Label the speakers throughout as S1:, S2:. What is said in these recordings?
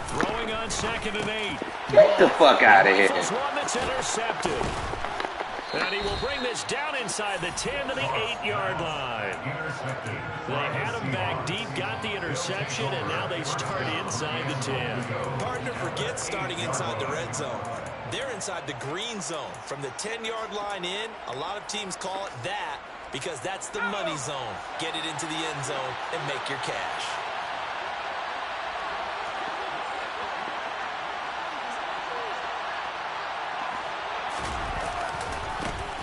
S1: Throwing on 2nd and 8.
S2: Get the fuck out of here.
S1: One that's intercepted. And he will bring this down inside the 10 to the 8-yard line. They had him back deep, got the interception, and now they start inside the 10.
S3: Partner forgets starting inside the red zone. They're inside the green zone. From the 10-yard line in, a lot of teams call it that because that's the money zone. Get it into the end zone and make your cash.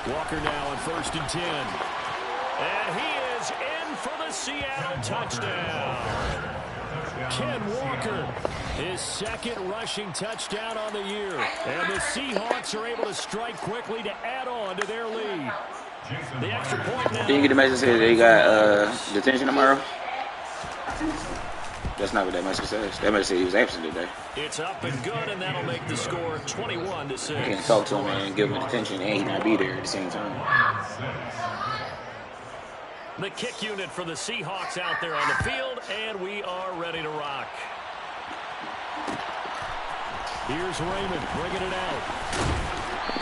S1: Walker now on 1st and 10. And he is in for the Seattle touchdown. Ken Walker, his 2nd rushing touchdown on the year. And the Seahawks are able to strike quickly to add on to their lead. The extra point now.
S2: Did you get the message that they got detention tomorrow? That's not what that message says. That message said he was absent today.
S1: It's up and good, and that'll make the score 21-6.
S2: You can't talk to him and give him detention and he not be there at the same time.
S1: The kick unit for the Seahawks out there on the field, and we are ready to rock. Here's Raymond bringing it out.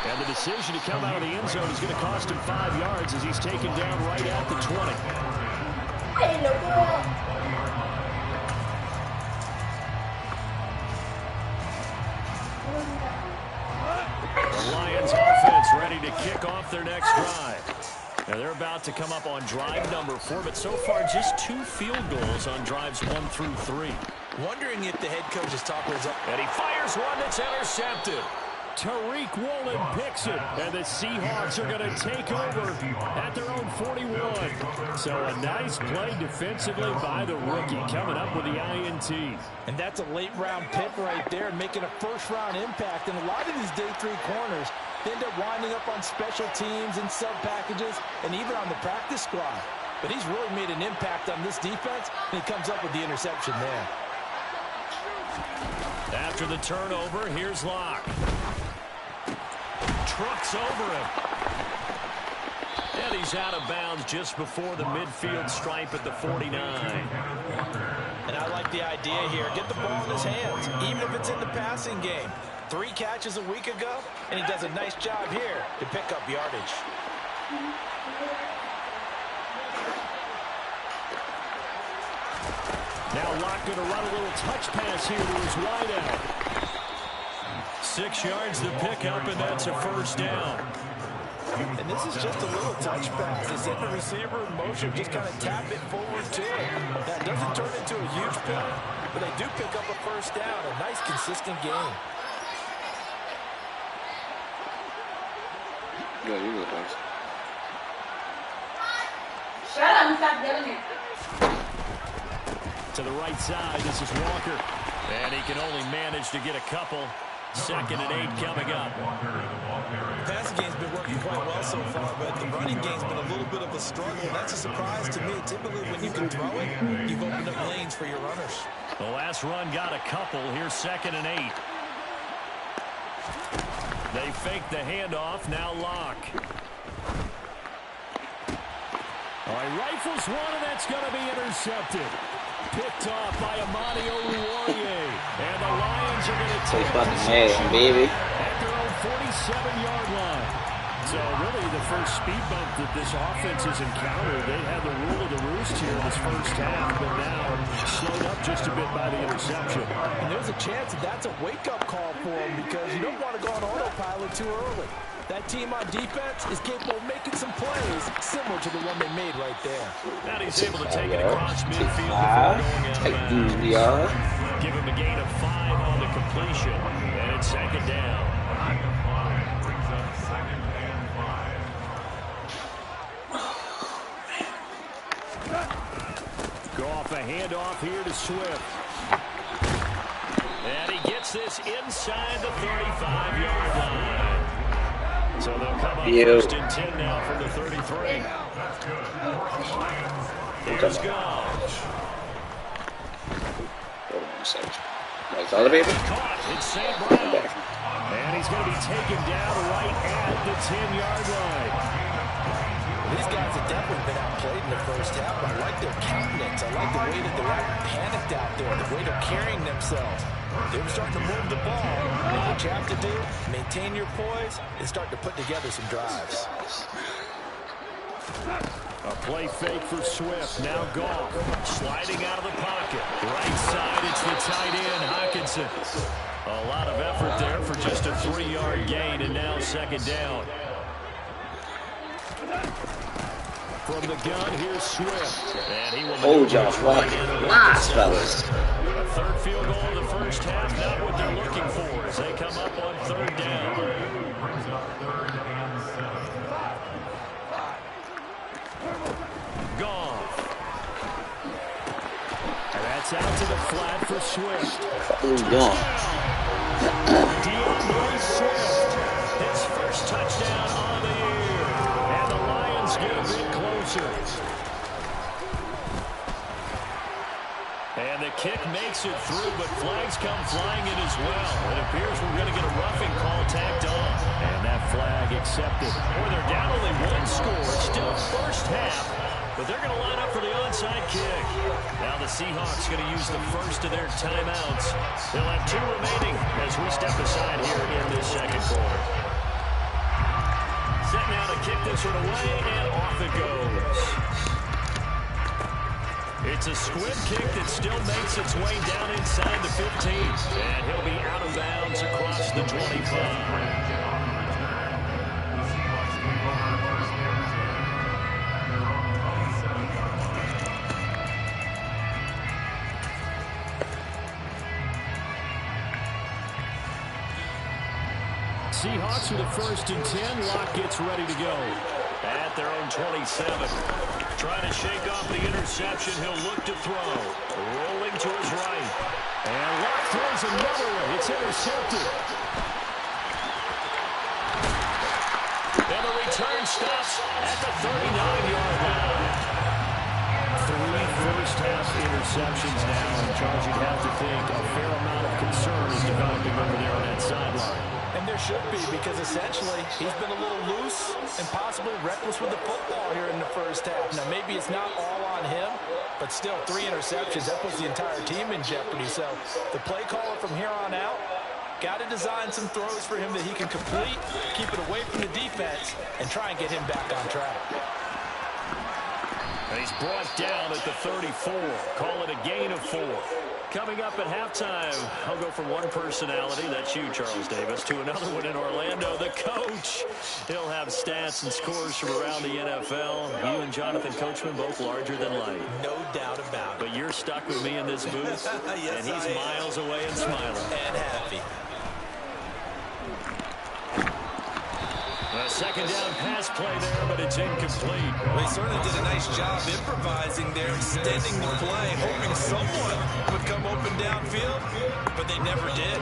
S1: And the decision to come out of the end zone is going to cost him 5 yards as he's taken down right at the 20. The Lions offense ready to kick off their next drive. Now they're about to come up on drive number 4, but so far just 2 field goals on drives 1 through 3.
S3: Wondering if the head coach is talking his own.
S1: And he fires one that's intercepted. Tariq Woolen picks it, and the Seahawks are going to take over at their own 41. So a nice play defensively by the rookie, coming up with the INT.
S4: And that's a late-round pick right there, making a first-round impact. And a lot of these day 3 corners end up winding up on special teams and sub-packages and even on the practice squad. But he's really made an impact on this defense, and he comes up with the interception there.
S1: After the turnover, here's Locke. Trucks over him. And he's out of bounds just before the midfield stripe at the 49.
S3: And I like the idea here. Get the ball in his hands, even if it's in the passing game. 3 catches a week ago, and he does a nice job here to pick up yardage.
S1: Now Locke going to run a little touch pass here to his wideout. 6 yards to pick up, and that's a first down.
S4: And this is just a little touch pass. They send the receiver in motion, just kind of tap it forward to him. That doesn't turn into a huge play, but they do pick up a first down. A nice, consistent game.
S2: Good, you look nice.
S5: Shut up and stop yelling at me.
S1: To the right side, this is Walker. And he can only manage to get a couple. 2nd and 8 coming up.
S3: The passing game's been working quite well so far, but the running game's been a little bit of a struggle. That's a surprise to me. Typically, when you can throw it, you've opened up lanes for your runners.
S1: The last run got a couple. Here's 2nd and 8. They fake the handoff. Now Locke. All right, rifles one, and that's going to be intercepted. Picked off by Amani Oruwariye. And the Lions are going to
S2: Say
S1: take
S2: fucking man, baby.
S1: at their own 47-yard line. So really the first speed bump that this offense has encountered. They had the rule of the roost here in this first half, but now slowed up just a bit by the interception.
S4: And there's a chance that that's a wake-up call for him because you don't want to go on autopilot too early. That team on defense is capable of making some plays similar to the one they made right there.
S1: Now he's able to take it across midfield before going out of bounds. Give him a gain of 5 on the completion, and it's 2nd down. Go off a handoff here to Swift. And he gets this inside the 35-yard line. So they'll come up 1st and 10 now from the 33. Here's Gouge.
S2: Like all the paper?
S1: Caught in St. Brown. And he's going to be taken down right at the 10-yard line.
S4: These guys have definitely been outplayed in the first half. I like their countenance. I like the way that they're acting panicked out there, the way they're carrying themselves. They were starting to move the ball. And what you have to do, maintain your poise and start to put together some drives.
S1: A play fake for Swift. Now Goff sliding out of the pocket. Right side, it's the tight end, Hockenson. A lot of effort there for just a 3-yard gain, and now second down. From the gun, here's Swift. And he will
S2: hold y'all fucking lies, fellas.
S1: A third field goal in the first half, not what they're looking for as they come up on third down. Goff. And that's out to the flat for Swift.
S2: Who's gone?
S1: DeAndre Swift, his first touchdown on the year. And the Lions get a bit closer. And the kick makes it through, but flags come flying in as well. It appears we're going to get a roughing call tacked on. And that flag accepted. Boy, they're down only one score. It's still first half, but they're going to line up for the onside kick. Now the Seahawks going to use the first of their timeouts. They'll have 2 remaining as we step aside here in this second quarter. Set now to kick this one away, and off it goes. It's a squib kick that still makes its way down inside the 15. And he'll be out of bounds across the 25. Seahawks with a 1st and 10. Locke gets ready to go at their own 27. Trying to shake off the interception. He'll look to throw. Rolling to his right. And Locke throws another one. It's intercepted. And the return stops at the 39-yard line. 3 first-half interceptions now. And Charles, you'd have to think a fair amount of concern is developing over there on that sideline.
S4: And there should be, because essentially he's been a little loose and possibly reckless with the football here in the first half. Now, maybe it's not all on him, but still 3 interceptions. That puts the entire team in jeopardy. So the play caller from here on out got to design some throws for him that he can complete, keep it away from the defense, and try and get him back on track.
S1: And he's brought down at the 34. Call it a gain of 4. Coming up at halftime, I'll go from one personality, that's you, Charles Davis, to another one in Orlando, the coach. He'll have stats and scores from around the NFL. You and Jonathan Coachman both larger than life.
S3: No doubt about it.
S1: But you're stuck with me in this booth,
S3: yes,
S1: and he's miles away and smiling.
S3: And happy.
S1: A second down pass play there, but it's incomplete.
S3: Well, he certainly did a nice job improvising there, extending the play, hoping someone would come open downfield, but they never did.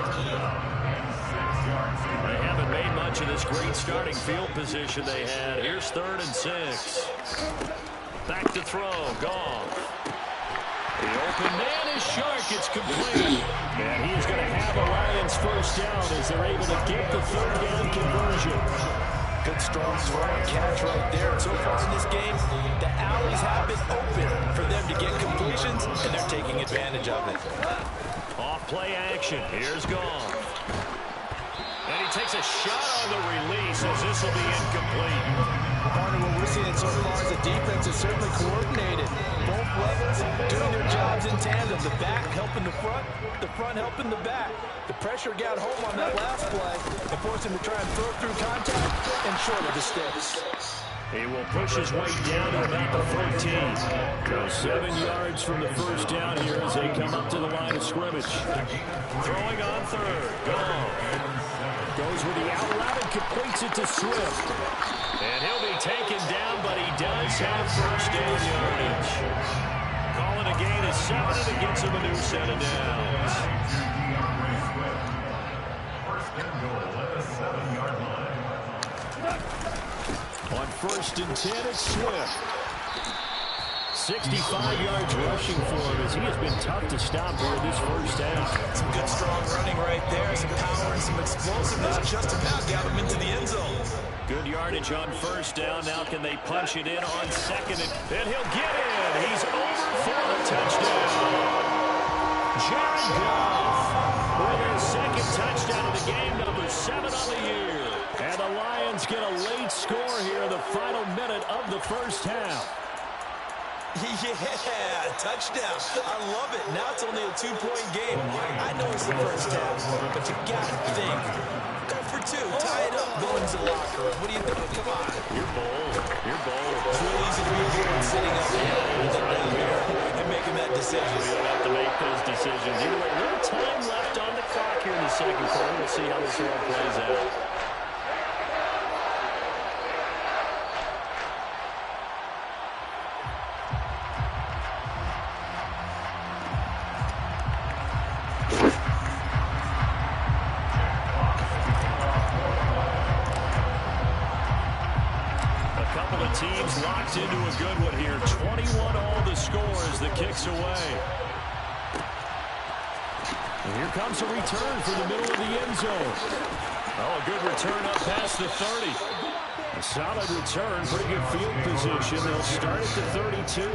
S1: They haven't made much of this great starting field position they had. Here's 3rd and 6. Back to throw. Goff. The open man is Shark. It's complete. And he's going to have a Lions first down as they're able to get the 3rd down conversion.
S4: Good, strong throw and catch right there. And so far in this game, the alleys have been open for them to get completions, and they're taking advantage of it.
S1: Off play action. Here's Goff. And he takes a shot on the release as this will be incomplete.
S4: Partner, what we're seeing so far is the defense is certainly coordinated. Both levels doing their jobs in tandem. The back helping the front helping the back. The pressure got home on that last play and forced him to try and throw through contact and short of the sticks.
S1: He will push his way down to about the 13. So 7 yards from the first down here as they come up to the line of scrimmage. Throwing on 3rd. Goff. Goes with the out route and completes it to Swift. And he'll be taken down, but he does have first down yardage. Calling a gain of 7, and it gets him a new set of downs. On 1st and 10, it's Swift. 65 yards rushing for him as he has been tough to stop here this first half.
S3: Some good, strong running right there. Some power and some explosiveness just about got him into the end zone.
S1: Good yardage on first down. Now can they punch it in on second? And he'll get in. He's over for the touchdown. Jared Goff with his second touchdown of the game, number 7 on the year. And the Lions get a late score here in the final minute of the first half.
S3: Yeah, touchdown. I love it. Now it's only a 2-point game. I know it's the first half, but you got to think. Go for 2. Tie it up. Go into the locker room. What do you think? Come on.
S1: You're bold. You're bold.
S3: It's really easy to be here sitting up here down here and making that decision.
S1: We don't have to make those decisions. Either way, a little time left on the clock here in the second quarter. We'll see how this all plays out. Teams locked into a good one here. 21 all the score as the kick's away. And here comes a return from the middle of the end zone. Oh, a good return up past the 30. A solid return, pretty good field position. They'll start at the 32.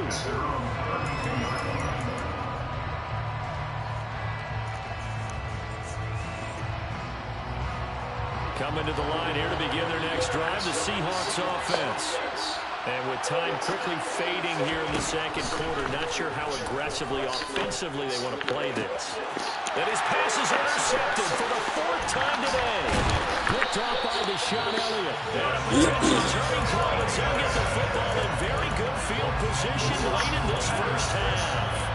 S1: Coming to the line here to begin their next drive, the Seahawks offense. And with time quickly fading here in the second quarter, not sure how aggressively, offensively they want to play this. And his pass is intercepted for the 4th time today. Picked off by Deshaun Elliott. And a potential turning point, but they'll get the football in very good field position late in this first half.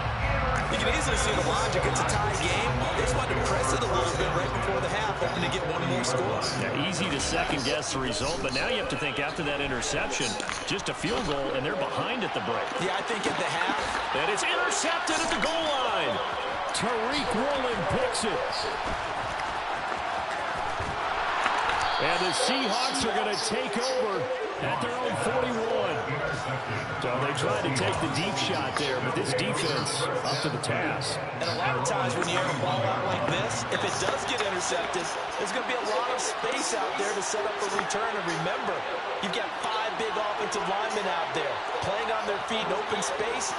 S3: You can easily see the logic. It's a tie game. They just want to press it a little bit right before the half, hoping to get one more score.
S1: Yeah, easy to second-guess the result, but now you have to think after that interception, just a field goal, and they're behind at the break.
S3: Yeah, I think at the half.
S1: And it's intercepted at the goal line. Tariq Woolen picks it. And the Seahawks are going to take over at their own 41. So they tried to take the deep shot there, but this defense up to the task.
S3: And a lot of times when you air a ball out like this, if it does get intercepted, there's going to be a lot of space out there to set up a return. And remember, you've got 5 big offensive linemen out there playing on their feet in open space.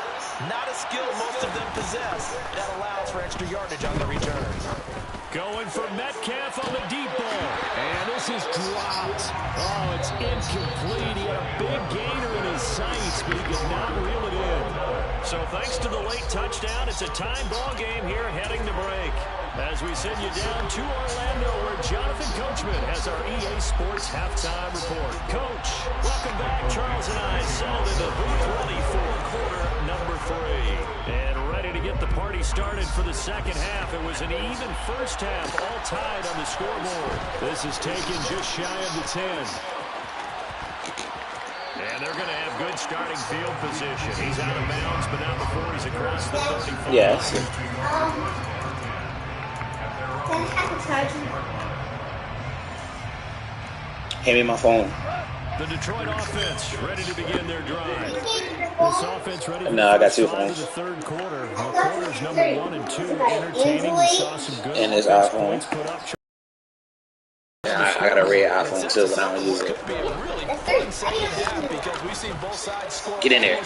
S3: Not a skill most of them possess. That allows for extra yardage on the return.
S1: Going for Metcalf on the deep ball. And this is dropped. Oh, it's incomplete. He had a big gainer in his sights, but he could not reel it in. So thanks to the late touchdown, it's a time ball game here heading to break. As we send you down to Orlando, where Jonathan Coachman has our EA Sports halftime report. Coach, welcome back. Charles and I settled in the booth ready for quarter number 3. And ready to get the party started for the second half. It was an even first half, all tied on the scoreboard. This is taken just shy of the 10. And they're going to have good starting field position. He's out of bounds, but now before he's across the 34.
S2: Yes. Hand me my phone.
S1: The Detroit offense ready to begin their drive. This offense ready
S2: No, I got 2
S1: to
S2: phones.
S1: the third quarter. Quarters number 1 and 2 entertaining. We saw some good
S2: And his
S1: offense
S2: iPhone.
S1: points put up.
S2: Yeah, I got a red iPhone too, but I don't use it. Get in there.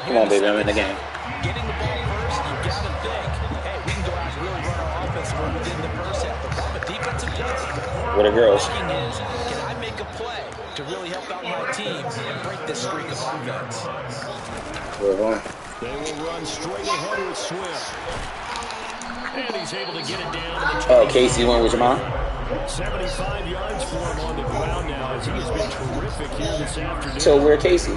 S2: Come on, baby, I'm in the game.
S3: Getting the ball first, you got to think, hey, we can go out and really run our offense within the first half. But from a defensive play,
S2: Where the girls?
S3: the question is, can I make a play to really help out my team and break this streak of offense?
S2: We're going.
S1: They will run straight ahead with Swift. And he's able to get it down to the 20.
S2: Oh, Casey went with your mom?
S1: 75 yards for him on the ground now, as he has been terrific here this afternoon.
S2: So where Casey?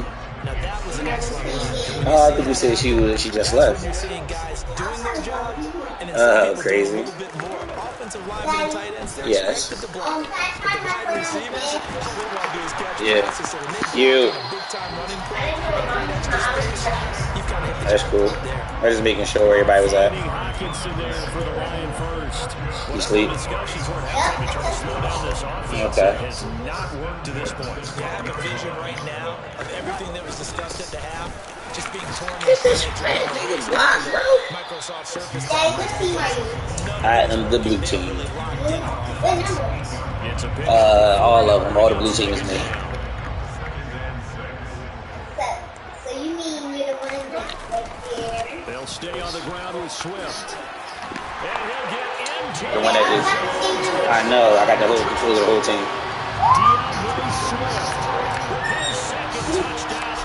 S3: Now that was an excellent run.
S2: Oh, I think you said she just left.
S3: You're seeing guys doing their job, and then some people
S2: crazy.
S3: doing a little bit more. Offensive linemen and tight ends, they're
S2: Yes.
S3: expected to block. But the wide receivers, all they want to do is catch
S2: Yeah.
S3: passes. So when they
S2: You.
S3: go on a big-time running play and create extra space, you've got to hit the
S2: That's cool.
S3: jackpot there.
S2: I was just making sure where everybody was at.
S1: Finding Hockenson there for the Lion first.
S2: You sleep?
S1: Discussions were happening to try to slow down this offense.
S2: Okay.
S1: It has not worked to this point.
S3: You have a vision right now of everything that was discussed at the half. Just being torn.
S2: Get this red nigga block, bro.
S3: Michael tackle soft surface.
S5: Daddy, what team are you?
S2: I am the blue team.
S5: What number?
S1: It's a pitch.
S2: All of them. All the blue team is me.
S5: So you mean you're the one that's right there?
S1: They'll stay on the ground with Swift. And he'll get into
S2: The one that is. I know. I got the whole control of the whole team.
S1: DeAndre Swift. His second touchdown.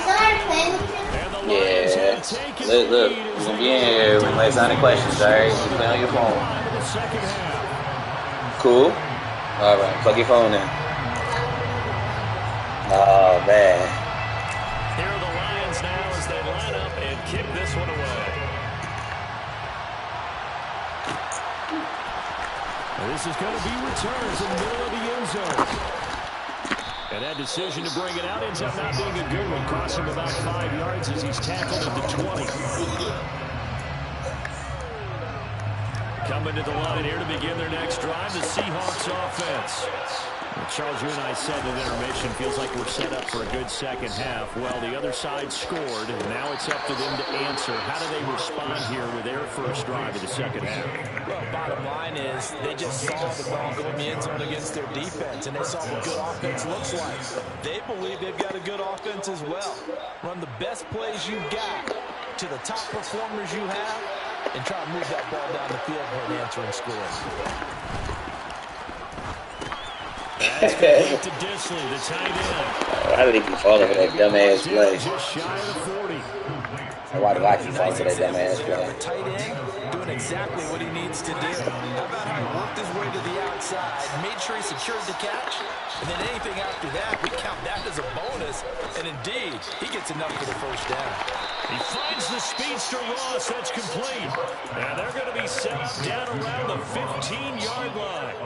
S5: Sorry, playing with you.
S1: And the Lions
S2: Yeah.
S1: have taken
S2: Look,
S1: the
S2: look.
S1: lead
S2: You're
S1: as
S2: gonna
S1: they
S2: be in here when last any questions, alright? You play on your phone.
S1: into the second half.
S2: Cool. Alright, plug your phone in. Oh man.
S1: Here are the Lions now as they line up and kick this one away. And this is going to be returns in the middle of the end zone. And that decision to bring it out ends up not being a good one. Cost him about 5 yards as he's tackled at the 20. Coming to the line here to begin their next drive, the Seahawks offense. Well, Charles, you and I said at intermission, feels like we're set up for a good second half. Well, the other side scored, and now it's up to them to answer. How do they respond here with their first drive of the second half?
S4: Well, bottom line is they just saw the ball go in the end zone against their defense, and they saw what good offense looks like. They believe they've got a good offense as well. Run the best plays you've got to the top performers you have, and try to move that ball down the field for an answering score.
S1: That's complete to Disley, the tight end.
S2: How did he keep falling for that dumbass play?
S1: Just shy of the 40.
S2: And why did I keep falling for that dumbass play?
S4: The tight end doing exactly what he needs to do. How about how he worked his way to the outside, made sure he secured the catch, and then anything after that, we count that as a bonus. And indeed, he gets enough for the first down.
S1: He finds the speedster Ross. That's complete. And they're going to be set up down around the 15-yard line.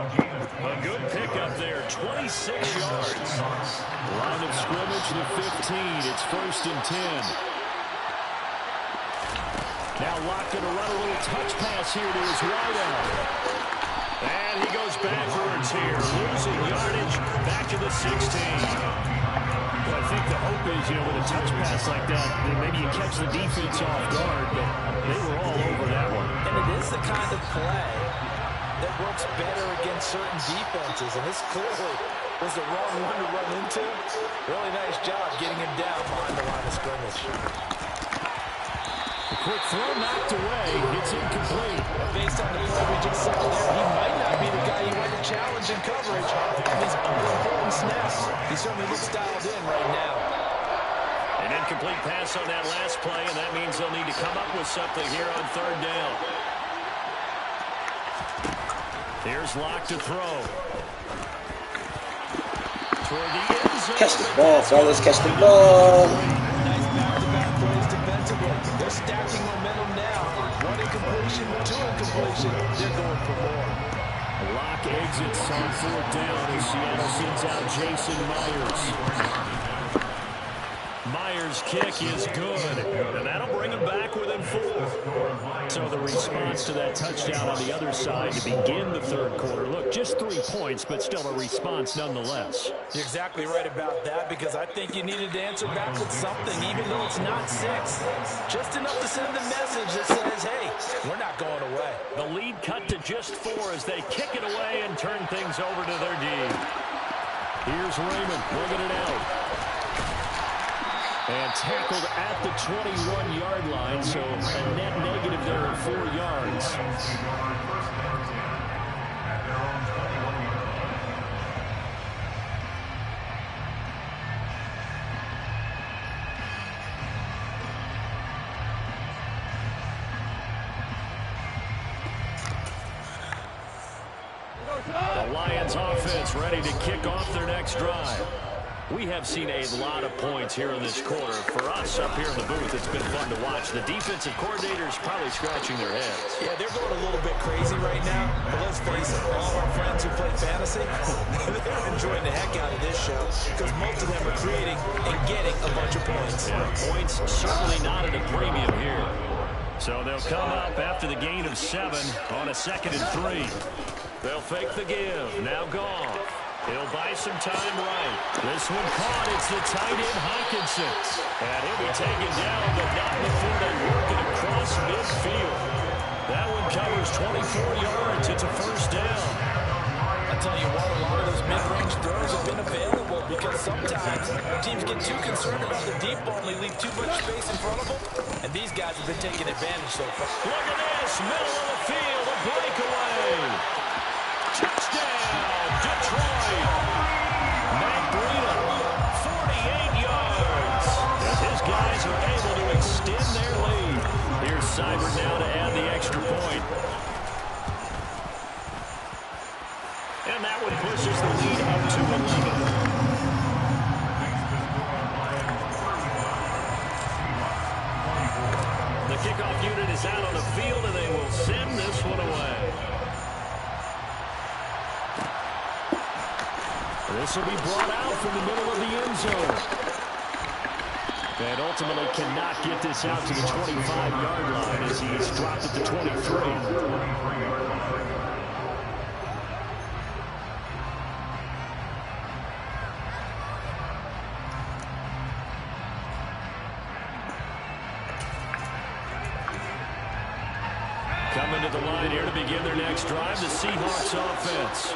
S1: A good pickup there, 26 yards. Line of scrimmage to 15. It's 1st and 10. Now Locke going to run a little touch pass here to his wideout. And he goes backwards here, losing yardage back to the 16. Well, I think the hope is, with a touch pass like that, maybe you catch the defense off guard, but they were all over that one.
S4: And it is the kind of play that works better against certain defenses, and this clearly was the wrong one to run into. Really nice job getting him down behind the line of scrimmage.
S1: A quick throw knocked away. It's incomplete.
S4: Based on the play we just saw there, he might not be the guy you want to challenge in coverage on these important snaps. He certainly looks dialed in right now.
S1: An incomplete pass on that last play, and that means they'll need to come up with something here on 3rd down. Here's Locke to throw. Toward the end zone.
S2: Catch the ball, fellas. Catch the ball.
S4: Nice back-to-back plays defensively. They're stacking momentum now. 1 incompletion, 2 incompletion. They're going for more.
S1: Locke exits on 4th down as Seattle sends out Jason Myers. Myers' kick is good, and that'll bring him back within 4. So the response to that touchdown on the other side to begin the 3rd quarter. Look, just 3 points, but still a response nonetheless.
S4: You're exactly right about that, because I think you needed to answer back with something, even though it's not 6. Just enough to send the message that says, hey, we're not going away.
S1: The lead cut to just 4 as they kick it away and turn things over to their D. Here's Raymond bringing it out. And tackled at the 21-yard line, so a net negative there of 4 yards. The Lions offense ready to kick off their next drive. We have seen a lot of points here in this quarter. For us up here in the booth, it's been fun to watch. The defensive coordinators probably scratching their heads.
S4: Yeah, they're going a little bit crazy right now. But let's face it, all of our friends who play fantasy, they're enjoying the heck out of this show because most of them are creating and getting a bunch of points.
S1: Yeah, points certainly not at a premium here. So they'll come up after the gain of 7 on a 2nd and 3. They'll fake the give. Now Goff. He'll buy some time right. This one caught. It's the tight end, Hockenson. And he'll be taken down, but not before they work it across midfield. goes 24 yards. It's a first down.
S4: I tell you what, a lot of those mid-range throws have been available because sometimes teams get too concerned about the deep ball and they leave too much space in front of them. And these guys have been taking advantage so far.
S1: Look at this, middle of the field, a breakaway. Touchdown, Detroit. Matt Breida, 48 yards. As his guys are able to extend their lead. Here's Seibert now to add the extra point. And that one pushes the lead up to 11. The kickoff unit is out on the field, and they will send this one away. This will be brought out from the middle of the end zone. And ultimately cannot get this out to the 25-yard line as he's dropped at the 23. Coming to the line here to begin their next drive, the Seahawks offense.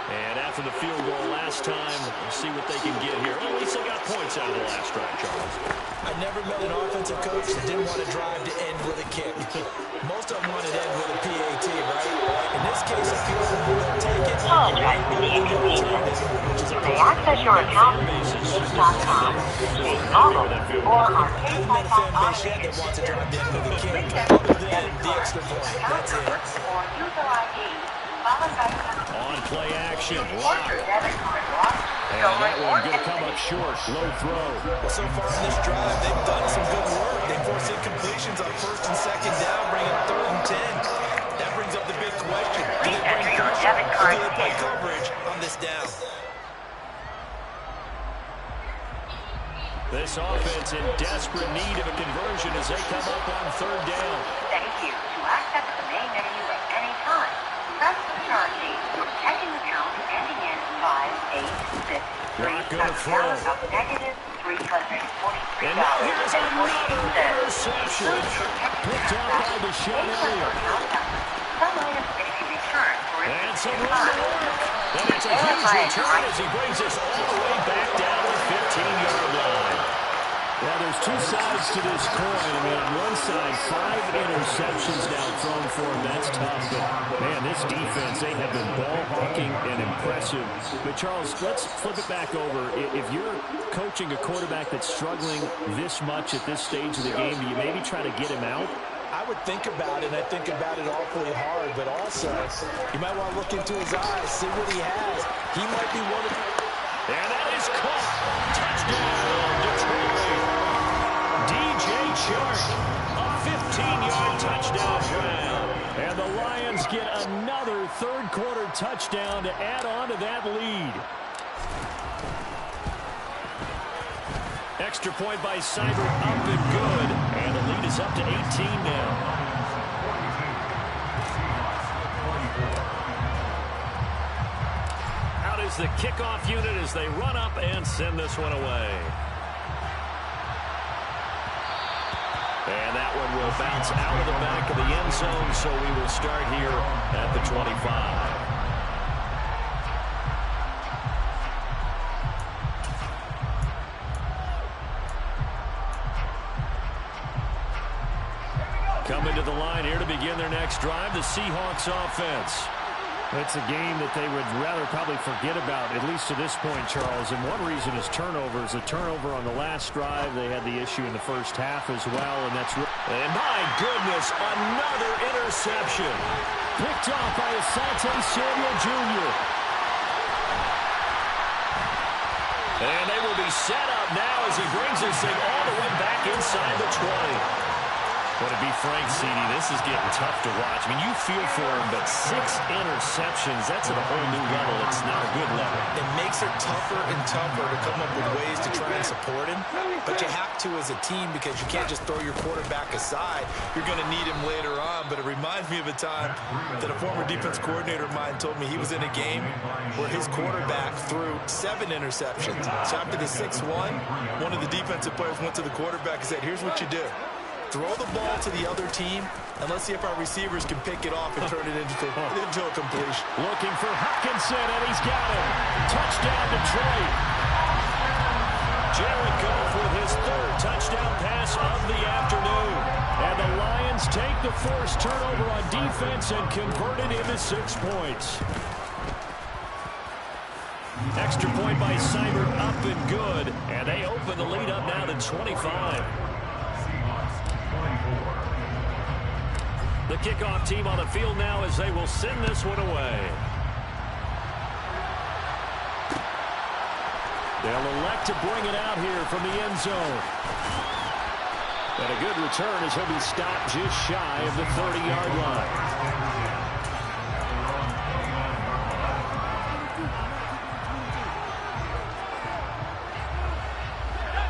S1: And after the field goal last time, we'll see what they can get here. Well, at least they got points out of the last drive, Charles.
S4: I never met an offensive coach that didn't want to drive to end with a kick. Most of them want to end with a PAT, right? In this case, I feel like they'll take it.
S6: Apologize for the inconvenience. You may access your account at Bing.com, Bing Mobile, or our
S4: I haven't met a fan base yet that wants to drive to end with a kick, other than the extra point. That's it.
S6: or user ID, followed by
S1: On play action, lock. And that one going to come up short, low throw.
S3: Well, so far in this drive, they've done some good work. They forced incompletions on first and second down, bringing third and 10. That brings up the big question. Do they bring pressure or do they play coverage on this down?
S1: This offense in desperate need of a conversion as they come up on third down.
S6: Thank you. To access the main menu at any time, press the star key. Checking account ending in 586.
S1: Not going to throw.
S6: Of negative $343.
S1: And now here's another interception. Picked up by Deshaun Elliott.
S6: Some items may be returned for
S1: And some room to work. And it's a huge return as he brings us all the way back down to the 15-yard line. Yeah, there's two sides to this coin. I mean, on one side, 5 interceptions now thrown for him. That's tough. But, man, this defense, they have been ball hawking and impressive. But, Charles, let's flip it back over. If you're coaching a quarterback that's struggling this much at this stage of the game, do you maybe try to get him out?
S4: I would think about it, and I think about it awfully hard, but also you might want to look into his eyes, see what he has. He might be one of the...
S1: And that is caught. Touchdown, Detroit. DJ Chark, a 15-yard touchdown grab. And the Lions get another third-quarter touchdown to add on to that lead. Extra point by Seibert, up and good. And the lead is up to 18 now. Out is the kickoff unit as they run up and send this one away. And that one will bounce out of the back of the end zone, so we will start here at the 25. Coming to the line here to begin their next drive, the Seahawks offense. It's a game that they would rather probably forget about, at least to this point, Charles. And one reason is turnovers. A turnover on the last drive. They had the issue in the first half as well. And my goodness, another interception. Picked off by Asante Samuel Jr. And they will be set up now as he brings this thing all the way back inside the 20. But to be frank, CD, this is getting tough to watch. I mean, you feel for him, but 6 interceptions, that's at a whole new level. It's not a good level.
S3: It makes it tougher and tougher to come up with ways to try and support him. But you have to as a team because you can't just throw your quarterback aside. You're going to need him later on. But it reminds me of a time that a former defense coordinator of mine told me he was in a game where his quarterback threw 7 interceptions. So after the 6-1, one of the defensive players went to the quarterback and said, here's what you do. Throw the ball to the other team, and let's see if our receivers can pick it off and turn it into a completion.
S1: Looking for Hutchinson, and he's got it. Touchdown, Detroit. Jared Goff with his third touchdown pass of the afternoon. And the Lions take the forced turnover on defense and convert it into 6 points. Extra point by Seibert, up and good. And they open the lead up now to 25. The kickoff team on the field now as they will send this one away. They'll elect to bring it out here from the end zone. And a good return as he'll be stopped just shy of the 30-yard line.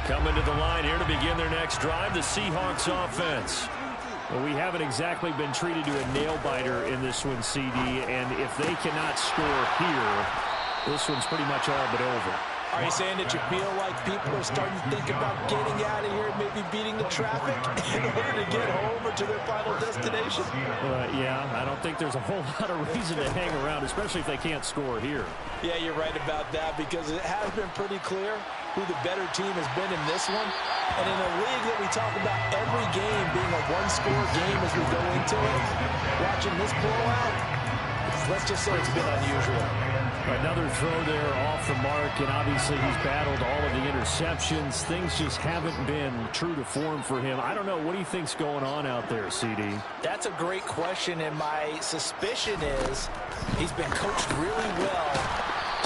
S1: Coming to the line here to begin their next drive, the Seahawks offense. Well, we haven't exactly been treated to a nail-biter in this one, CD, and if they cannot score here, this one's pretty much all but over.
S4: Are you saying that you feel like people are starting to think about getting out of here and maybe beating the traffic in order to get home or to their final destination?
S1: Yeah, I don't think there's a whole lot of reason to hang around, especially if they can't score here.
S4: Yeah, you're right about that because it has been pretty clear who the better team has been in this one. And in a league that we talk about every game being a one-score game as we go into it, watching this blowout, let's just say it's been unusual.
S1: Another throw there off the mark, and obviously he's battled all of the interceptions. Things just haven't been true to form for him. I don't know. What do you think's going on out there, CD?
S4: That's a great question, and my suspicion is he's been coached really well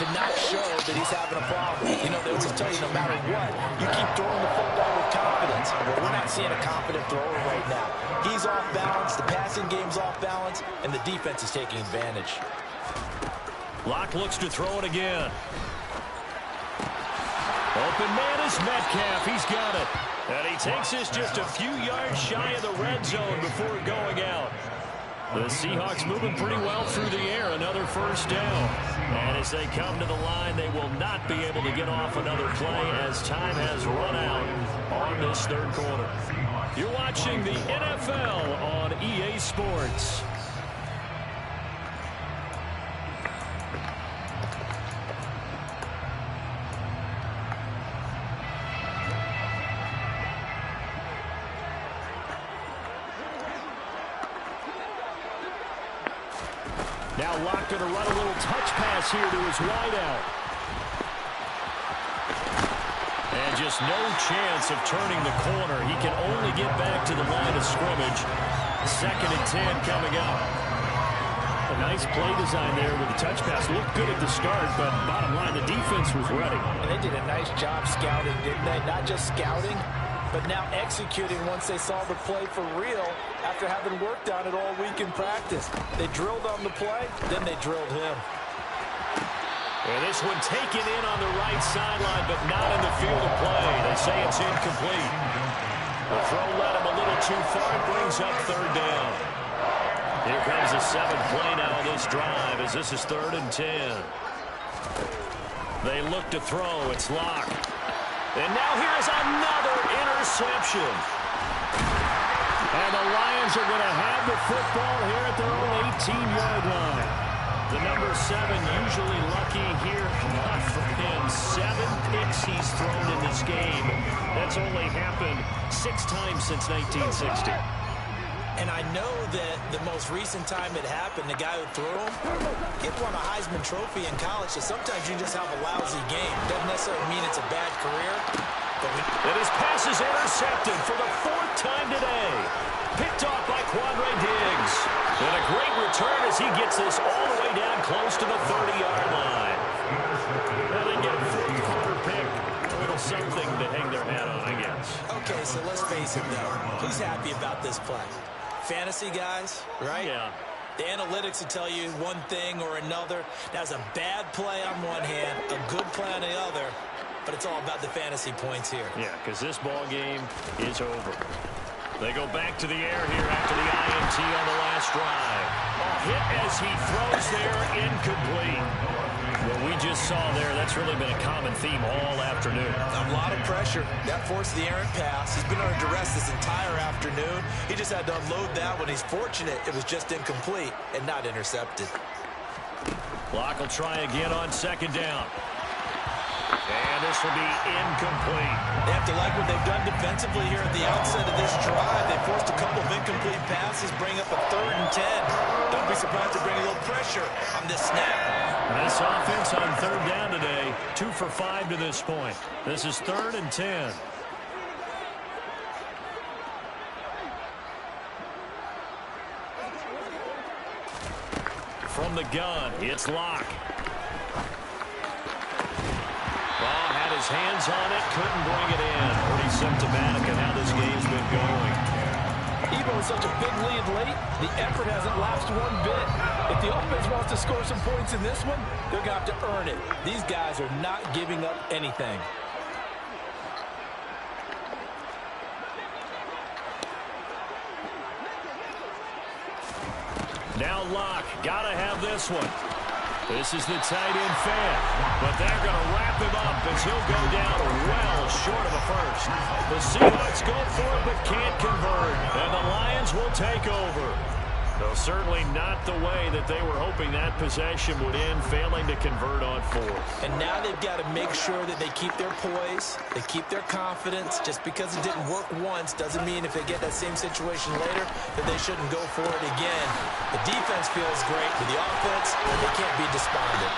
S4: to not show that he's having a problem. You know, they always tell you no matter what, you keep throwing the football with confidence. But we're not seeing a confident thrower right now. He's off balance, the passing game's off balance, and the defense is taking advantage.
S1: Locke looks to throw it again. Open man is Metcalf. He's got it. And he takes this just a few yards shy of the red zone before going out. The Seahawks moving pretty well through the air. Another first down. And as they come to the line, they will not be able to get off another play as time has run out on this third quarter. You're watching the NFL on EA Sports. Now Locke going to run a little touch pass here to his wideout. And just no chance of turning the corner. He can only get back to the line of scrimmage. 2nd and 10 coming up. A nice play design there with the touch pass. Looked good at the start, but bottom line, the defense was ready.
S4: And they did a nice job scouting, didn't they? Not just scouting, but now executing once they saw the play for real after having worked on it all week in practice. They drilled on the play, then they drilled him.
S1: And this one taken in on the right sideline, but not in the field of play. They say it's incomplete. The throw led him a little too far. It brings up 3rd down. Here comes the 7th play now on this drive as this is 3rd and 10. They look to throw. It's Locke. And now here's another interception. And the Lions are going to have the football here at their own 18-yard line. The number 7 usually lucky here. Not for him. 7 picks he's thrown in this game. That's only happened 6 times since 1960.
S4: And I know that the most recent time it happened, the guy who threw him, he won a Heisman Trophy in college, so sometimes you just have a lousy game. Doesn't necessarily mean it's a bad career.
S1: And his pass is intercepted for the 4th time today. Picked off by Quandre Diggs. And a great return as he gets this all the way down close to the 30-yard line. And they get a 4th quarter pick. A little something to hang their hat on, I guess.
S4: Okay, so let's face it, though. Who's happy about this play? Fantasy guys, right?
S1: Yeah.
S4: The analytics will tell you one thing or another. That's a bad play on one hand, a good play on the other, but it's all about the fantasy points here.
S1: Yeah, because this ball game is over. They go back to the air here after the INT on the last drive. A hit as he throws there, incomplete. What we just saw there, that's really been a common theme all afternoon.
S3: A lot of pressure. That forced the errant pass. He's been under duress this entire afternoon. He just had to unload that one. He's fortunate it was just incomplete and not intercepted.
S1: Clock will try again on second down. And this will be incomplete.
S3: They have to like what they've done defensively here at the outset of this drive. They forced a couple of incomplete passes, bring up a 3rd and 10. Don't be surprised to bring a little pressure on this snap.
S1: This offense on 3rd down today, 2 for 5 to this point. This is 3rd and 10. From the gun, it's Locke. Had his hands on it, couldn't bring it in. Pretty symptomatic of how this game's been going.
S4: Even with such a big lead late, the effort hasn't lapsed one bit. If the offense wants to score some points in this one, they're going to have to earn it. These guys are not giving up anything.
S1: Now Locke, gotta have this one. This is the tight end fan, but they're going to wrap him up as he'll go down well short of a first. The Seahawks go for it but can't convert, and the Lions will take over. Though certainly not the way that they were hoping that possession would end, failing to convert on 4th.
S3: And now they've got to make sure that they keep their poise, they keep their confidence. Just because it didn't work once doesn't mean if they get that same situation later that they shouldn't go for it again. The defense feels great, but the offense, they can't be despondent.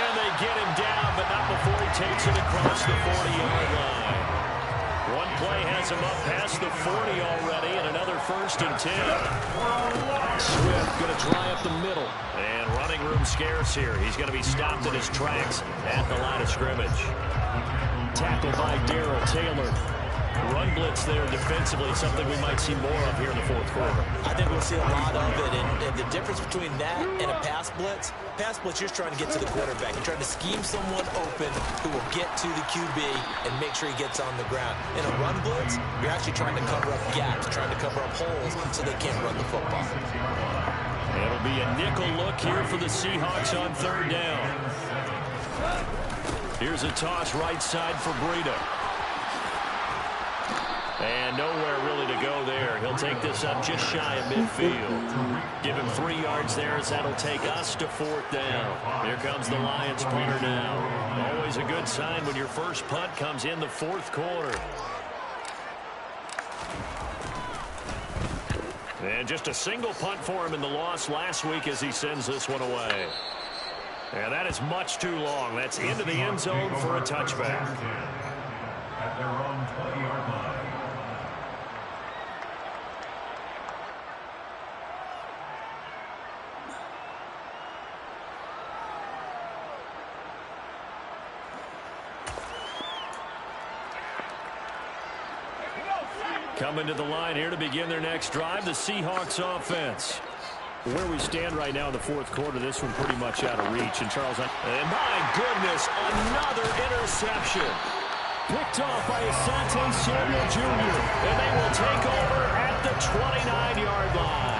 S1: And they get him down, but not before he takes it across the 40-yard line. One play has him up past the 40 already, and another 1st and 10. Swift going to dry up the middle. And running room scarce here. He's going to be stopped in his tracks at the line of scrimmage. Tackled by Darrell Taylor. Run blitz there defensively, something we might see more of here in the 4th quarter.
S3: I think we'll see a lot of it, and the difference between that and a pass blitz, you're trying to get to the quarterback. You're trying to scheme someone open who will get to the QB and make sure he gets on the ground. In a run blitz, you're actually trying to cover up gaps, trying to cover up holes so they can't run the football.
S1: It'll be a nickel look here for the Seahawks on 3rd down. Here's a toss right side for Breida. And nowhere really to go there. He'll take this up just shy of midfield. Give him 3 yards there as that'll take us to 4th down. Here comes the Lions punter now. Always a good sign when your first punt comes in the 4th quarter. And just a single punt for him in the loss last week as he sends this one away. And that is much too long. That's into the end zone for a touchback. At their own 20-yard line. Coming to the line here to begin their next drive, the Seahawks offense. Where we stand right now in the 4th quarter, this one pretty much out of reach. And Charles, and my goodness, another interception. Picked off by Asante Samuel Jr. And they will take over at the 29-yard line.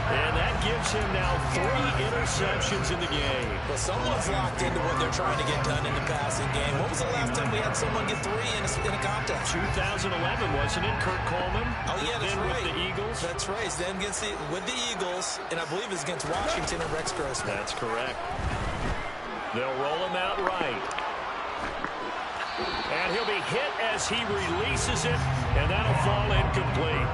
S1: And that gives him now 3 interceptions in the game.
S3: Well, someone's locked into what they're trying to get done in the passing game. When was the last time we had someone get 3 in a contest?
S1: 2011, wasn't it? Kurt Coleman.
S3: Oh, yeah, that's right.
S1: With the Eagles.
S3: That's right. Then with the Eagles, and I believe it's against Washington and Rex Grossman.
S1: That's correct. They'll roll him out right. And he'll be hit as he releases it, and that'll fall incomplete.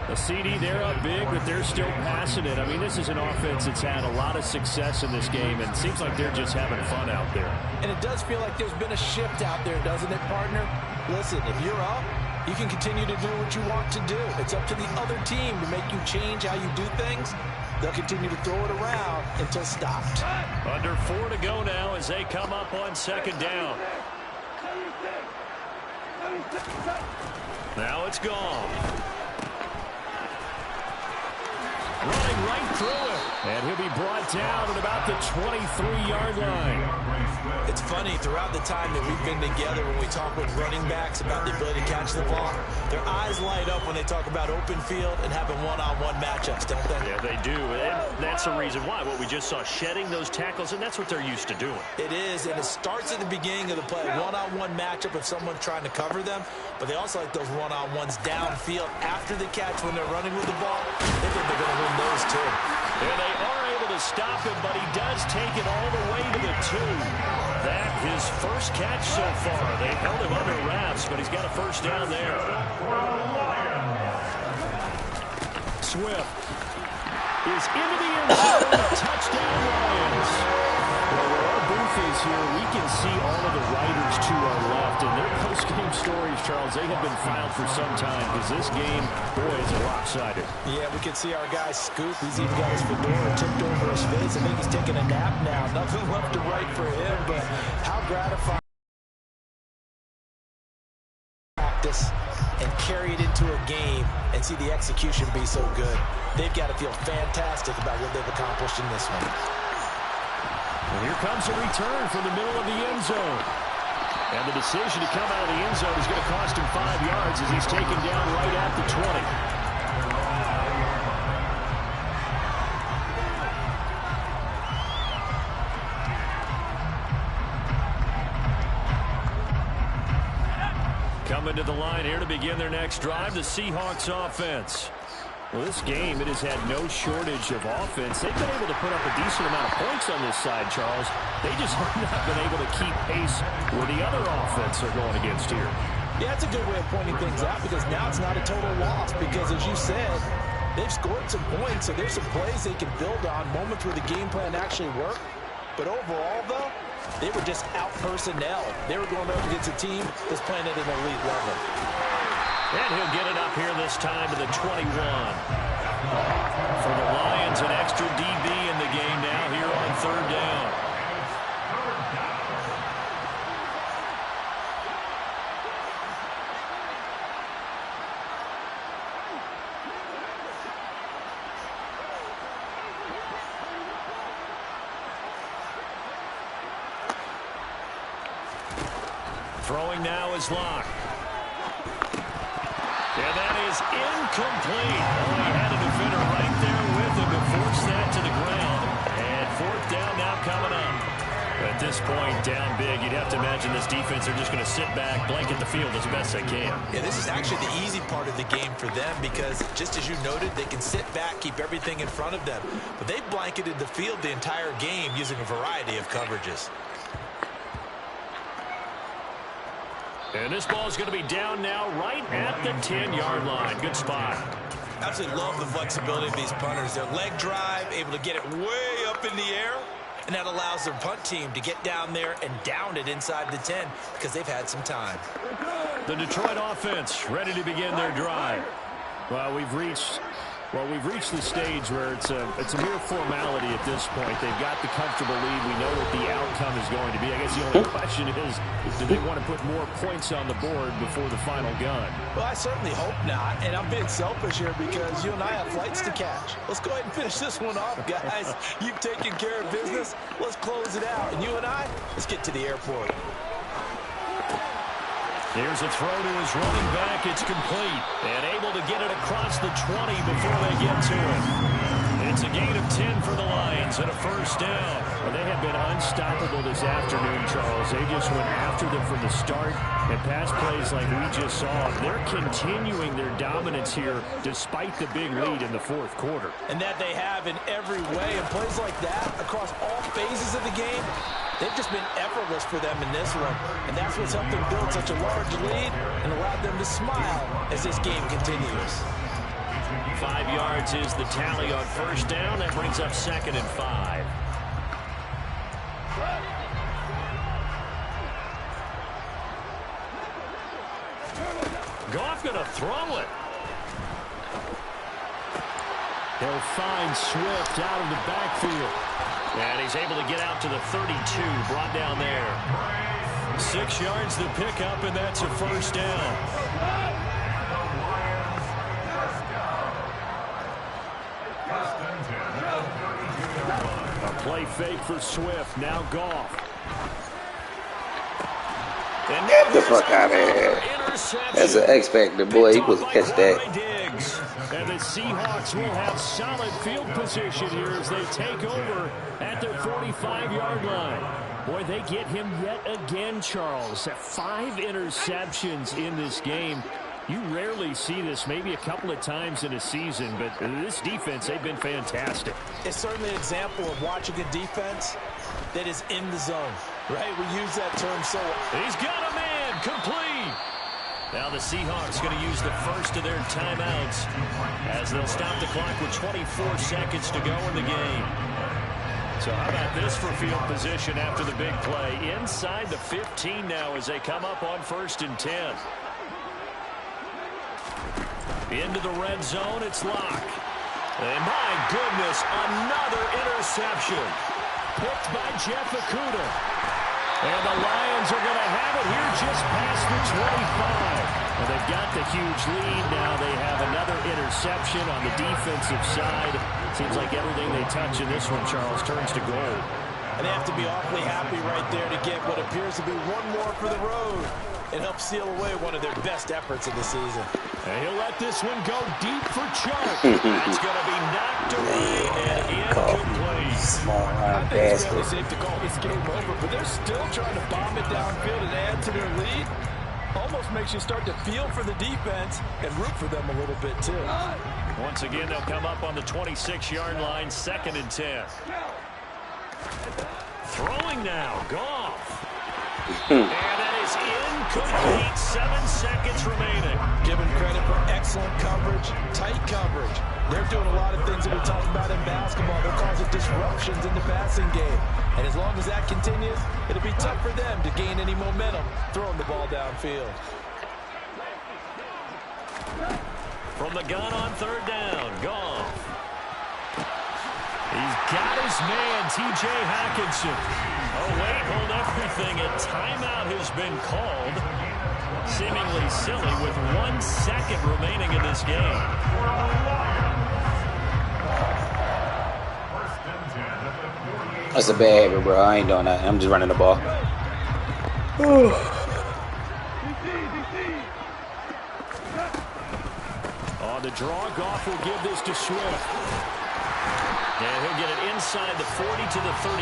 S1: A CD, they're up big, but they're still passing it. I mean, this is an offense that's had a lot of success in this game, and it seems like they're just having fun out there.
S4: And it does feel like there's been a shift out there, doesn't it, partner? Listen, if you're up, you can continue to do what you want to do. It's up to the other team to make you change how you do things. They'll continue to throw it around until stopped.
S1: Under 4 to go now as they come up on 2nd down. Now it's gone. Running running right through it. And he'll be brought down at about the 23-yard line.
S3: It's funny, throughout the time that we've been together, when we talk with running backs about the ability to catch the ball, their eyes light up when they talk about open field and having one-on-one matchups, don't they?
S1: Yeah, they do. And that's the reason why. What we just saw, shedding those tackles, and that's what they're used to doing.
S3: It is, and it starts at the beginning of the play. One-on-one matchup if someone's trying to cover them, but they also like those one-on-ones downfield after the catch when they're running with the ball. They think they're going to win those too.
S1: And they are able to stop him, but he does take it all the way to the 2. That his first catch so far. They held him under wraps, but he's got a first down there. Swift is into the end zone. Touchdown, Lions. Well, where our booth is here, we can see all of the writers to our left, and their post-game stories, Charles, they have been filed for some time, because this game, boy, is a lopsided.
S4: Yeah, we can see our guy Scoop. He's even got his fedora tipped over his face. I think he's taking a nap now. Nothing left to write for him, but how gratifying. Practice and carry it into a game and see the execution be so good. They've got to feel fantastic about what they've accomplished in this one.
S1: And here comes a return from the middle of the end zone. And the decision to come out of the end zone is going to cost him 5 yards as he's taken down right at the 20. Coming to the line here to begin their next drive, the Seahawks offense. Well, this game, it has had no shortage of offense. They've been able to put up a decent amount of points on this side, Charles. They just have not been able to keep pace where the other offense are going against here.
S4: Yeah, that's a good way of pointing things out, because now it's not a total loss, because as you said, they've scored some points, so there's some plays they can build on, moments where the game plan actually worked. But overall, though, they were just out-personnel. They were going up against a team that's playing at an elite level.
S1: And he'll get it up here this time to the 21. For the Lions, an extra DB in the game now here on third down. Throwing now is Locke. And that is incomplete. Oh, he had a defender right there with him to force that to the ground. And fourth down now coming up. At this point, down big, you'd have to imagine this defense are just going to sit back, blanket the field as best they can.
S3: Yeah, this is actually the easy part of the game for them, because just as you noted, they can sit back, keep everything in front of them. But they blanketed the field the entire game using a variety of coverages.
S1: And this ball is going to be down now right at the 10-yard line. Good spot.
S3: Absolutely love the flexibility of these punters. Their leg drive, able to get it way up in the air, and that allows their punt team to get down there and down it inside the 10 because they've had some time.
S1: The Detroit offense ready to begin their drive. Well, we've reached the stage where it's a mere formality at this point. They've got the comfortable lead. We know what the outcome is going to be. I guess the only question is do they want to put more points on the board before the final gun?
S4: Well, I certainly hope not, and I'm being selfish here because you and I have flights to catch. Let's go ahead and finish this one off, guys. You've taken care of business. Let's close it out. And you and I, let's get to the airport.
S1: Here's a throw to his running back. It's complete. And able to get it across the 20 before they get to it. It's a gain of 10 for the Lions and a first down. Well, they have been unstoppable this afternoon, Charles. They just went after them from the start. And pass plays like we just saw, they're continuing their dominance here despite the big lead in the fourth quarter.
S4: And that they have in every way. And plays like that across all phases of the game, they've just been effortless for them in this one. And that's what's helped them build such a large lead and allowed them to smile as this game continues.
S1: 5 yards is the tally on first down. That brings up 2nd and 5. Goff going to throw it. He'll find Swift out of the backfield. And he's able to get out to the 32, brought down there. 6 yards the pickup, and that's a first down. Play fake for Swift. Now Goff. And
S2: Get the fuck out of here. That's an X Factor, boy. He was catch that.
S1: And the Seahawks will have solid field position here as they take over at their 45-yard line. Boy, they get him yet again, Charles. 5 interceptions in this game. You rarely see this, maybe a couple of times in a season, but this defense, they've been fantastic.
S4: It's certainly an example of watching a defense that is in the zone, right? We use that term so often.
S1: He's got a man, complete. Now the Seahawks going to use the first of their timeouts as they'll stop the clock with 24 seconds to go in the game. So how about this for field position after the big play? Inside the 15 now as they come up on 1st and 10. Into the red zone, it's Locke. And my goodness, another interception. Picked by Jeff Okudah. And the Lions are going to have it here just past the 25. Well, they've got the huge lead. Now they have another interception on the defensive side. Seems like everything they touch in this one, Charles, turns to gold.
S4: And they have to be awfully happy right there to get what appears to be one more for the road. It helps seal away one of their best efforts of the season.
S1: And he'll let this one go deep for Chuck. It's going to be knocked away and incomplete.
S2: Small
S4: I think it's really safe to call this game over, but they're still trying to bomb it downfield and add to their lead. Almost makes you start to feel for the defense and root for them a little bit, too.
S1: Once again, they'll come up on the 26-yard line, 2nd and 10. Throwing now, Goff. And that is incomplete. 7 seconds remaining.
S4: Give him credit for excellent coverage, tight coverage. They're doing a lot of things that we talked about in basketball. They're causing disruptions in the passing game. And as long as that continues, it'll be tough for them to gain any momentum throwing the ball downfield.
S1: From the gun on 3rd down, Goff. He's got his man, T.J. Hockenson. Oh, wait, hold everything. A timeout has been called. Seemingly silly with 1 second remaining in this game.
S2: That's a bad habit, bro. I ain't doing that. I'm just running the ball.
S1: On the draw, Goff will give this to Swift. And he'll get it inside the 40 to the 39.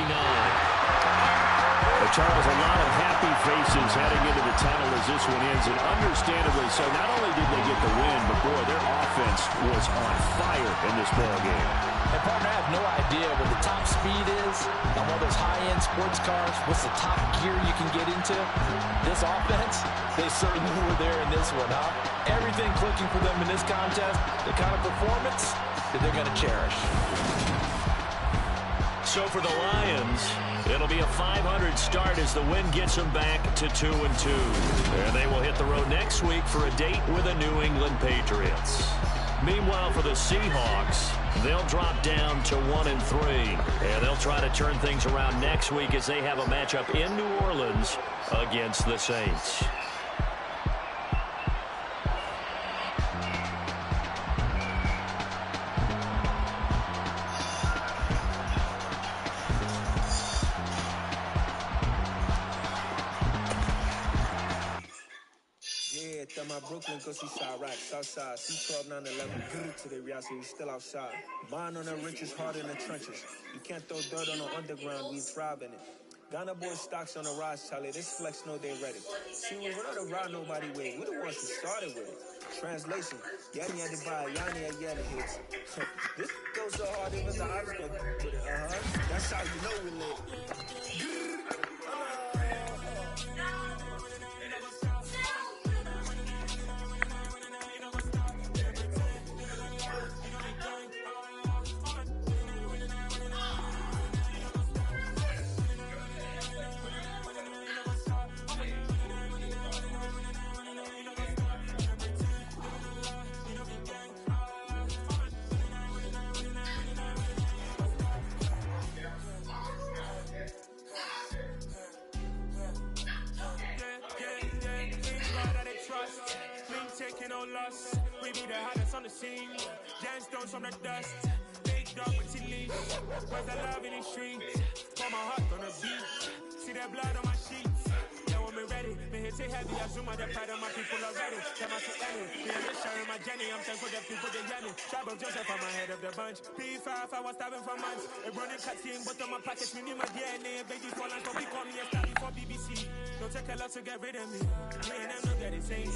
S1: But Charles, a lot of happy faces heading into the tunnel as this one ends, and understandably so. Not only did they get the win, but boy, their offense was on fire in this ball game.
S4: And partner, I have no idea what the top speed is on one of those high-end sports cars. What's the top gear you can get into? This offense, they certainly were there in this one, huh? Everything clicking for them in this contest, the kind of performance that they're going to cherish.
S1: So for the Lions, it'll be a 500 start as the win gets them back to 2-2. And they will hit the road next week for a date with the New England Patriots. Meanwhile, for the Seahawks, they'll drop down to 1-3. And they'll try to turn things around next week as they have a matchup in New Orleans against the Saints.
S7: Brooklyn, go see Shy Rock, Southside, C12, 911, to the reality, we still outside. Buying on the richest, hard in the trenches. You can't throw dirt on the underground, we thrive in it. Ghana boys stocks on the rise, Charlie, this flex know they ready. See, we're not a ride nobody with, we're the ones who started with it. Translation, Yanni had to buy, Yanni had Yanni hits. This goes so hard, even the eyes go, that's how you know we live.
S8: We be the hottest on the scene. Dance stones from the dust. Big
S7: dog with leash. Where's the love in the streets? Pour my heart on the beat. See that blood on my sheets. Yeah, when me ready, me hit it heavy. I zoom on the pride of my people already. Them I see any. Me and this sharing my journey. I'm thankful that people they hear me. Tribe of Joseph, I'm ahead of the bunch. P5, I was starving for months. A running cut team, but on my pockets, me need my DNA. Baby, for lunch, don't be call me a star before BBC. Don't take a lot to get rid of me. Me and them don't get the same.